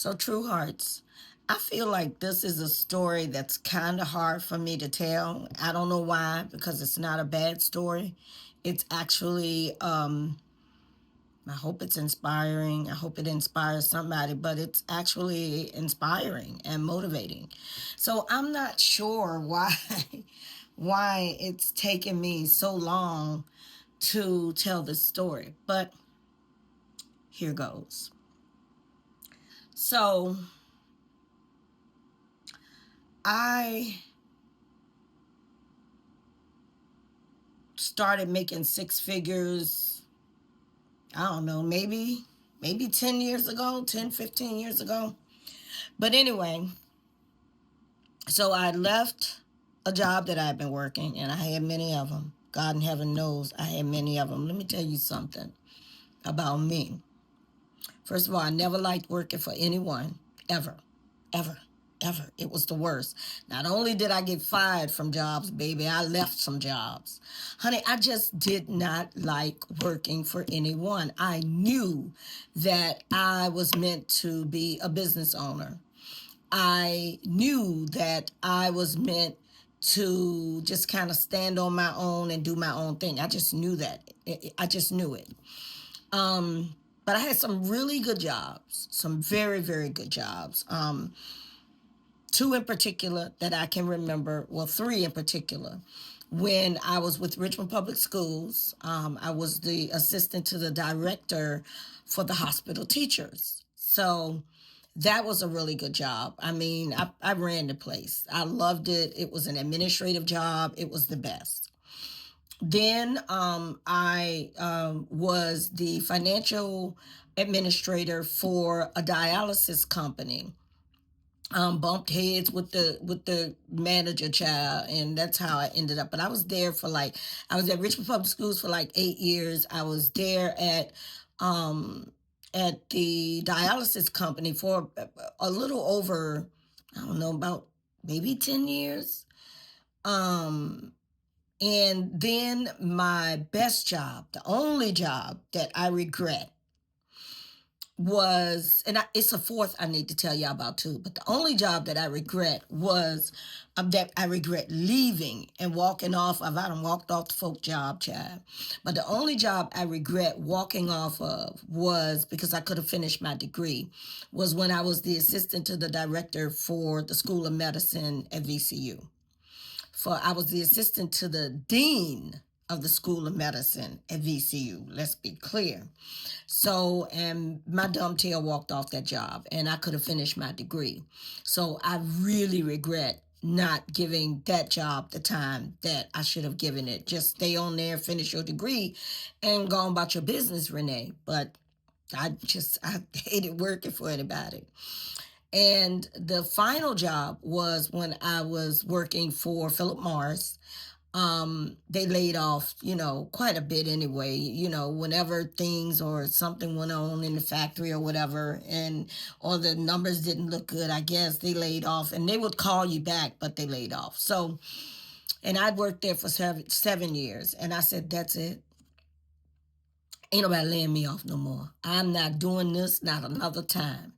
So, True Hearts, I feel like this is a story that's kind of hard for me to tell. I don't know why, because it's not a bad story. It's actually, I hope it's inspiring. I hope it inspires somebody, but it's actually inspiring and motivating. So, I'm not sure why. Why it's taken me so long to tell this story, but here goes. So, I started making six figures, I don't know, maybe 10 years ago, 10, 15 years ago. But anyway, so I left a job that I'd been working, and I had many of them. God in heaven knows I had many of them. Let me tell you something about me. First of all, I never liked working for anyone, ever, ever, ever. It was the worst. Not only did I get fired from jobs, baby, I left some jobs. Honey, I just did not like working for anyone. I knew that I was meant to be a business owner. I knew that I was meant to just kind of stand on my own and do my own thing. I just knew that. I just knew it. But I had some really good jobs, some very, very good jobs. Two in particular that I can remember, well, three in particular. When I was with Richmond Public Schools, I was the assistant to the director for the hospital teachers. So that was a really good job. I mean, I ran the place. I loved it. It was an administrative job. It was the best. Then I was the financial administrator for a dialysis company. Bumped heads with the manager child, and that's how I ended up. But I was there for like, I was at Richmond Public Schools for like 8 years. I was there um at the dialysis company for a little over, I don't know, about maybe 10 years. Um, and then my best job, the only job that I regret was, and it's a fourth I need to tell y'all about too, but the only job that I regret was that I regret leaving and walking off of. I done walked off the folk job, child. But the only job I regret walking off of was, because I could have finished my degree, was when I was the assistant to the director for the School of Medicine at VCU. I was the assistant to the dean of the School of Medicine at VCU. Let's be clear. So, and my dumb tail walked off that job, and I could have finished my degree. So I really regret not giving that job the time that I should have given it. Just stay on there, finish your degree, and go on about your business, Renee. But I hated working for anybody. And the final job was when I was working for Philip Morris. They laid off, quite a bit anyway, whenever things or something went on in the factory or whatever, and or the numbers didn't look good, I guess they laid off, and they would call you back, but they laid off. So, and I'd worked there for 7 years, and I said, that's it. Ain't nobody laying me off no more. I'm not doing this, not another time.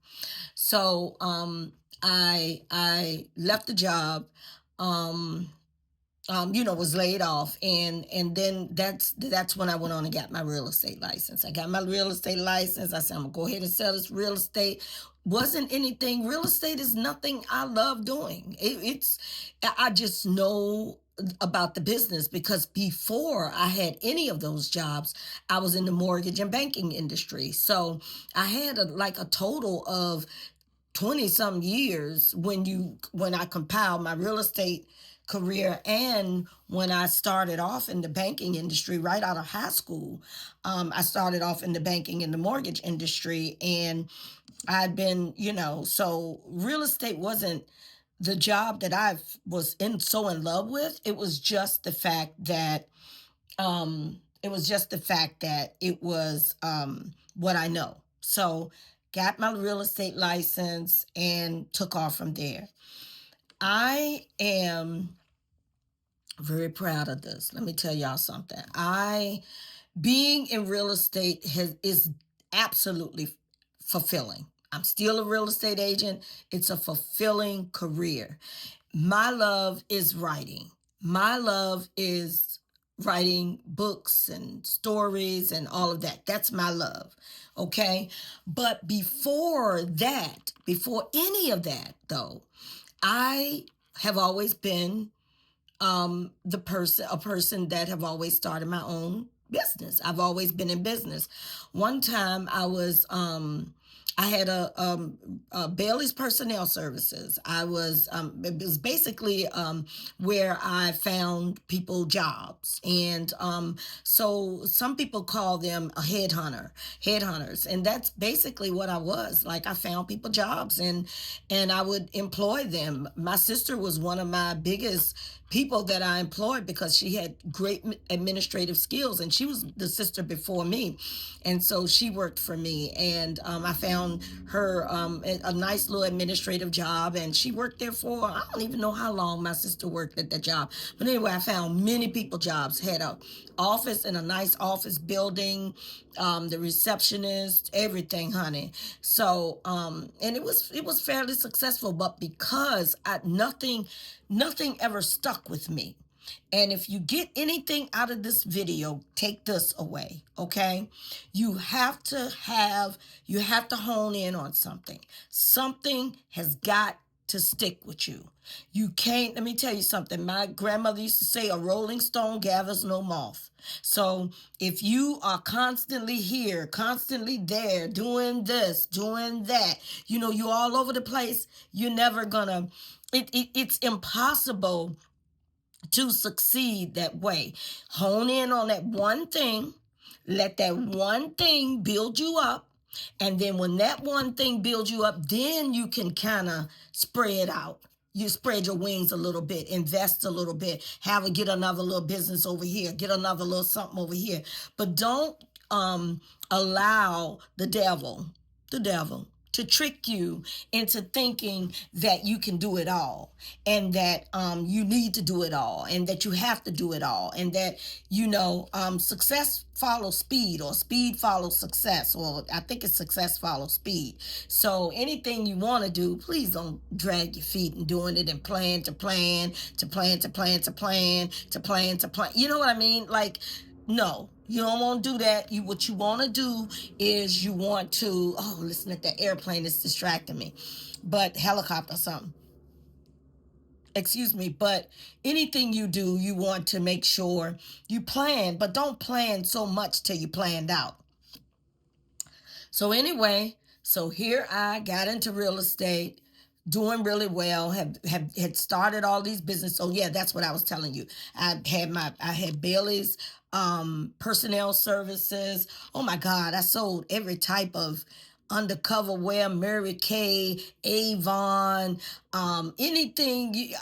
So, I left the job. Um, was laid off, and then that's when I went on and got my real estate license. I got my real estate license. I said, I'm gonna go ahead and sell this real estate. Wasn't anything. Real estate is nothing I love doing. I just know about the business because before I had any of those jobs, I was in the mortgage and banking industry. So I had like a total of 20 some years when I compiled my real estate career, and when I started off in the banking industry right out of high school. I started off in the banking and the mortgage industry, and I'd been, so real estate wasn't the job that I was so in love with. It was just the fact that it was what I know. So got my real estate license and took off from there. I am very proud of this. Let me tell y'all something. Being in real estate is absolutely fulfilling. I'm still a real estate agent. It's a fulfilling career. My love is writing. My love is writing books and stories and all of that. That's my love. Okay. But before that, before any of that, though, I have always been a person that have always started my own business. I've always been in business. One time I had a Bailey's Personnel Services. It was basically where I found people jobs. And so some people call them a headhunters. And that's basically what I was. Like, I found people jobs, and I would employ them. My sister was one of my biggest people that I employed because she had great administrative skills, and she was the sister before me. And so she worked for me, and I found her a nice little administrative job, and she worked there for, I don't even know how long my sister worked at that job. But anyway, I found many people jobs, had a office in a nice office building, the receptionist, everything, honey. So, and it was fairly successful, but because nothing ever stuck with me. And if you get anything out of this video, take this away, okay? You have to hone in on something. Something has got to stick with you. You can't, let me tell you something. My grandmother used to say, a rolling stone gathers no moth. So if you are constantly here, constantly there, doing this, doing that, you're all over the place, you're never gonna, it's impossible to succeed that way. Hone in on that one thing. Let that one thing build you up. And then when that one thing builds you up, then you can kind of spread out. You spread your wings a little bit, invest a little bit, get another little business over here, get another little something over here. But don't allow the devil to trick you into thinking that you can do it all, and that you need to do it all, and that you have to do it all, and that success follows speed, or speed follows success, or I think it's success follows speed. So anything you want to do, please don't drag your feet in doing it and plan to plan to plan to plan to plan to plan to plan. You know what I mean? Like, no, you don't want to do that. What you want to do is you want to, listen, at that airplane is distracting me, but helicopter something. Excuse me, but anything you do, you want to make sure you plan, but don't plan so much till you planned out. So anyway, here I got into real estate, doing really well, had started all these businesses. So yeah, that's what I was telling you. I had Bailey's Personnel Services. Oh my God, I sold every type of undercover wear, Mary Kay, Avon, anything.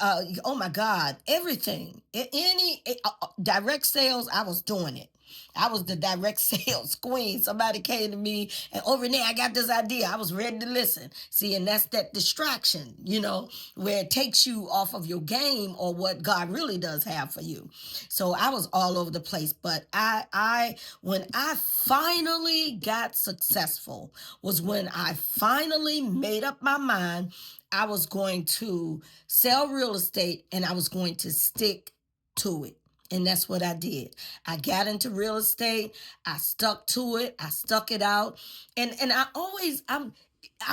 Oh my God, everything. Any direct sales, I was doing it. I was the direct sales queen. Somebody came to me and, over there, I got this idea. I was ready to listen. See, and that's that distraction, where it takes you off of your game or what God really does have for you. So I was all over the place. But when I finally got successful was when I finally made up my mind I was going to sell real estate, and I was going to stick to it. And that's what I did. I got into real estate. I stuck to it. I stuck it out. And I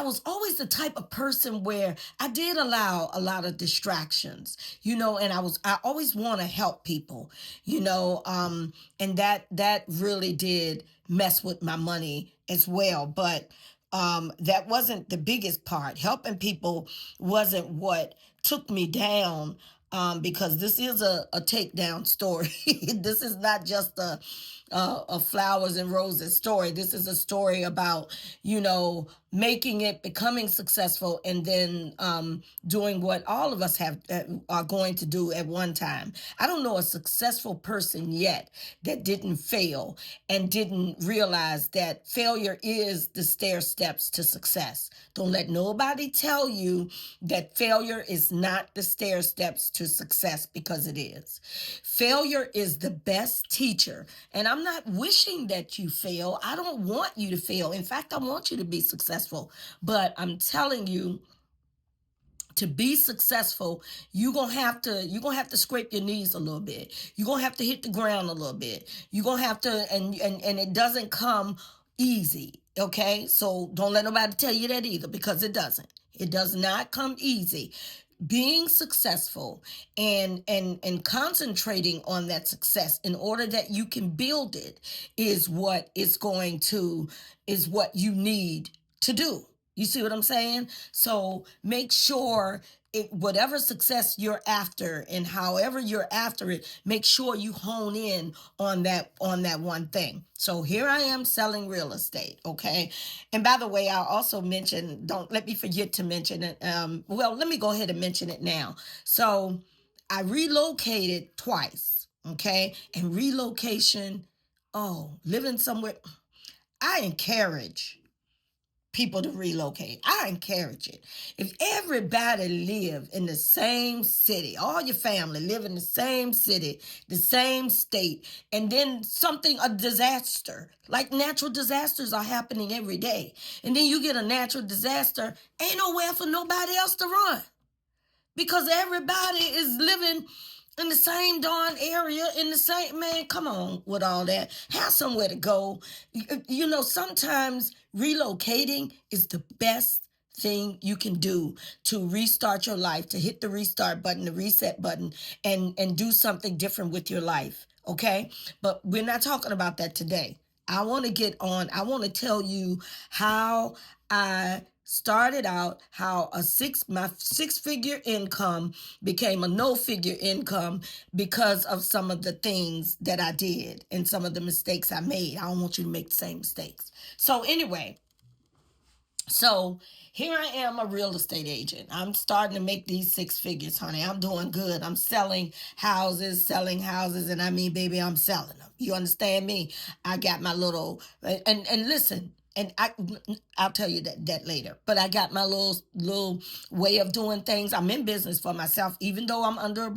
was always the type of person where I did allow a lot of distractions, and I always want to help people, and that really did mess with my money as well. But that wasn't the biggest part. Helping people wasn't what took me down, because this is a takedown story. This is not just a flowers and roses story. This is a story about, making it, becoming successful, and then doing what all of us are going to do at one time. I don't know a successful person yet that didn't fail and didn't realize that failure is the stair steps to success. Don't let nobody tell you that failure is not the stair steps to success, because it is. Failure is the best teacher. And I'm I'm not wishing that you fail. I don't want you to fail. In fact, I want you to be successful. But I'm telling you, to be successful, you're gonna have to scrape your knees a little bit. You're gonna have to hit the ground a little bit. You're gonna have to, and it doesn't come easy. Okay, so don't let nobody tell you that either, because it doesn't. It does not come easy. Being successful and concentrating on that success in order that you can build it is what you need to do. You see what I'm saying? So make sure whatever success you're after and however you're after it, make sure you hone in on that one thing. So here I am selling real estate, okay? And by the way, I'll also mention, don't let me forget to mention it. Well, let me go ahead and mention it now. So I relocated twice, okay? And relocation, living somewhere, I encourage people to relocate. I encourage it. If everybody lived in the same city, all your family live in the same city, the same state, and then a disaster, like natural disasters are happening every day, and then you get a natural disaster, ain't nowhere for nobody else to run, because everybody is living in the same darn area, in the same, man, come on with all that. Have somewhere to go. Sometimes relocating is the best thing you can do to restart your life, to hit the restart button, the reset button, and do something different with your life. Okay? But we're not talking about that today. I want to tell you how I started out, how my six-figure income became a no-figure income because of some of the things that I did and some of the mistakes I made. I don't want you to make the same mistakes. So anyway, here I am, a real estate agent. I'm starting to make these six figures, honey. I'm doing good. I'm selling houses, and I mean, baby, I'm selling them. You understand me? I got my little, and listen, and I'll tell you that later. But I got my little way of doing things. I'm in business for myself, even though I'm under a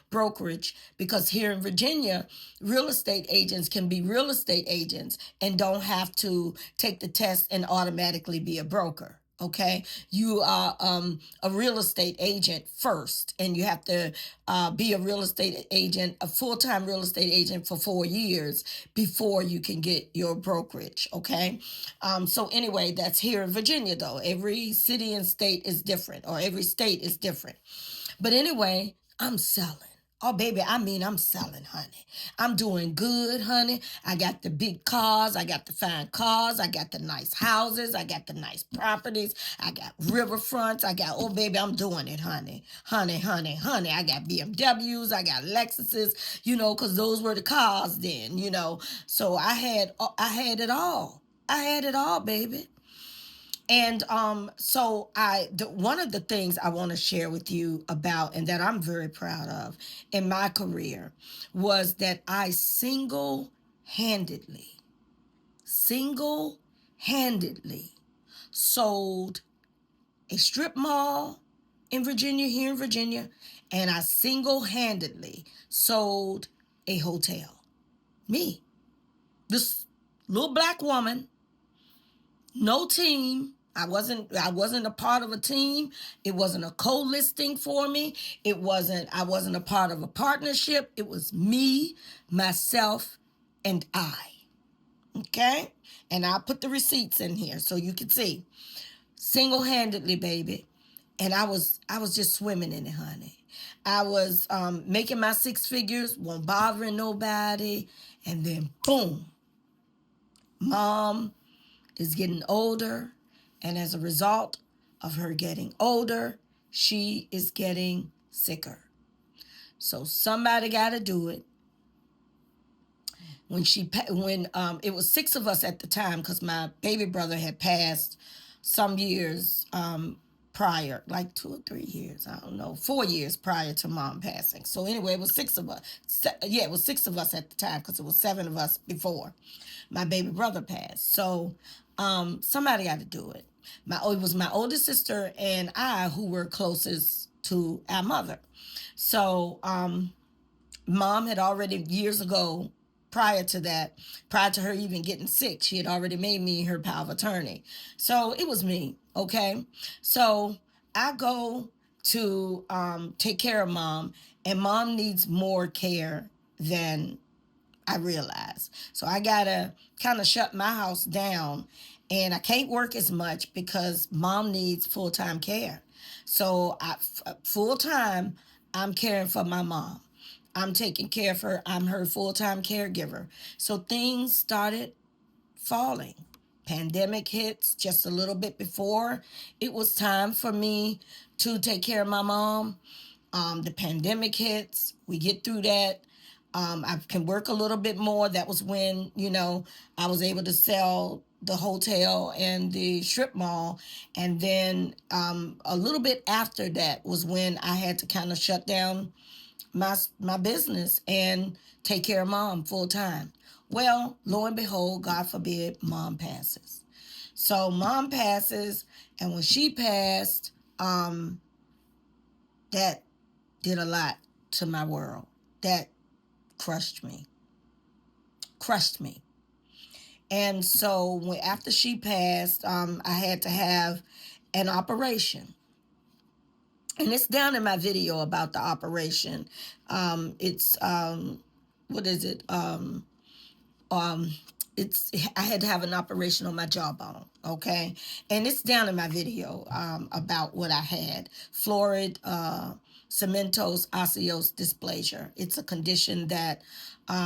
brokerage, because here in Virginia, real estate agents can be real estate agents and don't have to take the test and automatically be a broker. Okay, you are a real estate agent first, and you have to be a real estate agent, a full-time real estate agent for 4 years before you can get your brokerage. Okay, so anyway, that's here in Virginia, though. Every city and state is different, or every state is different. But anyway, I'm selling. Oh, baby, I mean, I'm selling, honey. I'm doing good, honey. I got the big cars. I got the fine cars. I got the nice houses. I got the nice properties. I got riverfronts. Oh, baby, I'm doing it, honey. Honey, honey, honey. I got BMWs. I got Lexuses, because those were the cars then, So I had it all. I had it all, baby. And so one of the things I want to share with you about, and that I'm very proud of in my career, was that I single-handedly sold a strip mall here in Virginia, and I single-handedly sold a hotel. Me, this little black woman, no team. I wasn't a part of a team. It wasn't a co-listing for me. I wasn't a part of a partnership. It was me, myself, and I. Okay? And I'll put the receipts in here so you can see. Single-handedly, baby. And I was just swimming in it, honey. I was making my six figures, won't bothering nobody. And then boom. Mom is getting older, and as a result of her getting older, she is getting sicker. So somebody got to do it. When it was 6 of us at the time, because my baby brother had passed some years prior, like 2 or 3 years, I don't know, 4 years prior to Mom passing. So anyway, it was 6 of us. It was 6 of us at the time, because it was 7 of us before my baby brother passed. So somebody got to do it. It was my oldest sister and I who were closest to our mother. So Mom had already years ago prior to that, prior to her even getting sick, she had already made me her power of attorney. So it was me, okay? So I go to take care of mom, and mom needs more care than I realize. So I gotta kind of shut my house down, and I can't work as much because mom needs full-time care. So full-time, I'm caring for my mom. I'm taking care of her. I'm her full-time caregiver. So things started falling. Pandemic hits just a little bit before it was time for me to take care of my mom. The pandemic hits, we get through that. I can work a little bit more. That was when, I was able to sell the hotel and the strip mall. And then a little bit after that was when I had to kind of shut down my business and take care of mom full time. Well, lo and behold, God forbid, mom passes. So mom passes, and when she passed, that did a lot to my world. That crushed me. Crushed me. And so after she passed, I had to have an operation. And it's down in my video about the operation. It's what is it? It's I had to have an operation on my jawbone, okay? And it's down in my video about what I had. Florid cementose osseous dysplasia. It's a condition that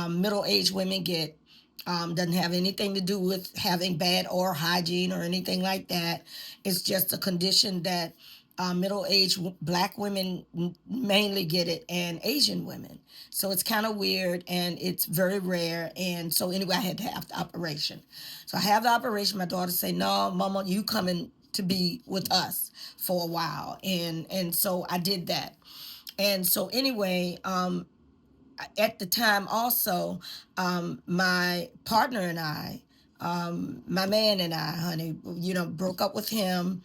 middle-aged women get. Doesn't have anything to do with having bad oral hygiene or anything like that. It's just a condition that middle-aged black women mainly get it, and Asian women. So it's kind of weird, and it's very rare. And so anyway, I had to have the operation. So I have the operation. My daughter say, "No, Mama, you coming to be with us for a while." And so I did that. And so anyway, at the time also, my partner and I, my man and I, honey, broke up with him.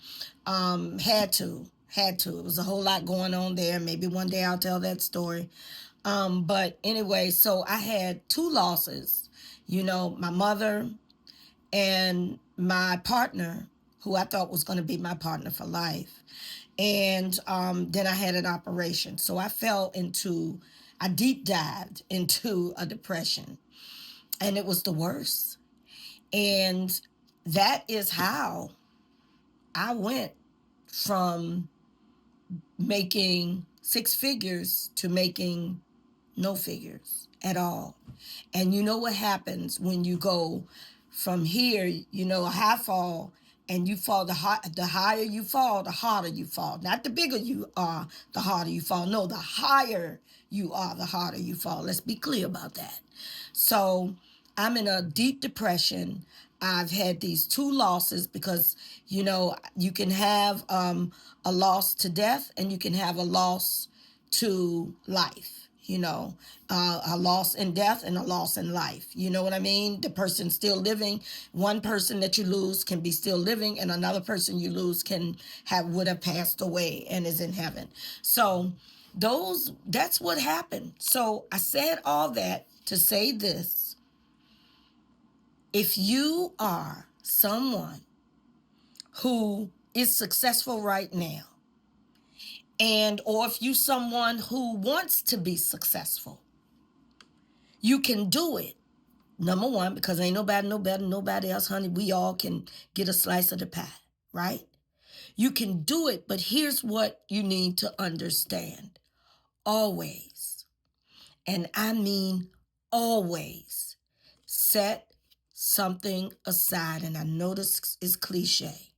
Had to. It was a whole lot going on there. Maybe one day I'll tell that story. But anyway, so I had two losses, my mother and my partner, who I thought was going to be my partner for life. And then I had an operation. So I deep dived into a depression, and it was the worst. And that is how I went from making six figures to making no figures at all. And you know what happens when you go from here, a high fall, and you fall, the higher you fall, the harder you fall. Not the bigger you are, the harder you fall. No, the higher you are, the harder you fall. Let's be clear about that. So I'm in a deep depression. I've had these two losses because, you can have a loss to death, and you can have a loss to life. A loss in death and a loss in life. You know what I mean? The person still living. One person that you lose can be still living, and another person you lose would have passed away and is in heaven. So that's what happened. So I said all that to say this. If you are someone who is successful right now, or if you someone who wants to be successful, you can do it. Number one, because ain't nobody no better than nobody else, honey. We all can get a slice of the pie, right? You can do it, but here's what you need to understand. Always, and I mean always, set something aside. And I know this is cliche,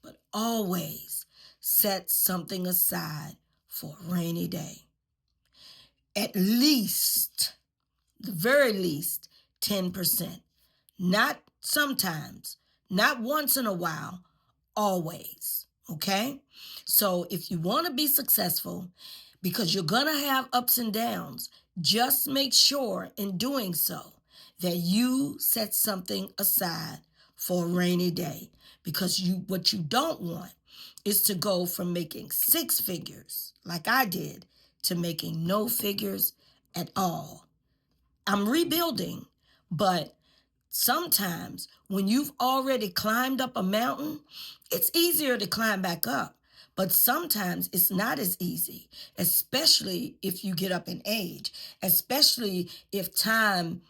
but always set something aside for a rainy day. At least, the very least, 10%. Not sometimes, not once in a while, always. Okay? So if you want to be successful, because you're going to have ups and downs, just make sure in doing so that you set something aside for a rainy day. Because what you don't want is to go from making six figures, like I did, to making no figures at all. I'm rebuilding, But sometimes when you've already climbed up a mountain, it's easier to climb back up. But sometimes it's not as easy, especially if you get up in age, especially if time,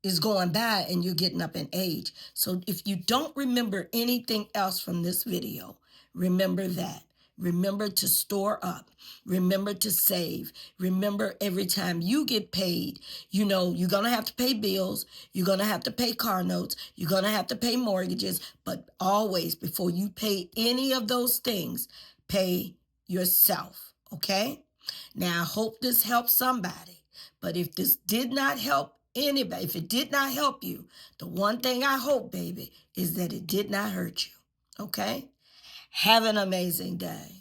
is going by and you're getting up in age. So if you don't remember anything else from this video, remember that. Remember to store up. Remember to save. Remember every time you get paid, you're going to have to pay bills. You're going to have to pay car notes. You're going to have to pay mortgages. But always, before you pay any of those things, pay yourself. Okay? Now, I hope this helps somebody. But if this did not help anybody, if it did not help you, the one thing I hope, baby, is that it did not hurt you. Okay? Have an amazing day.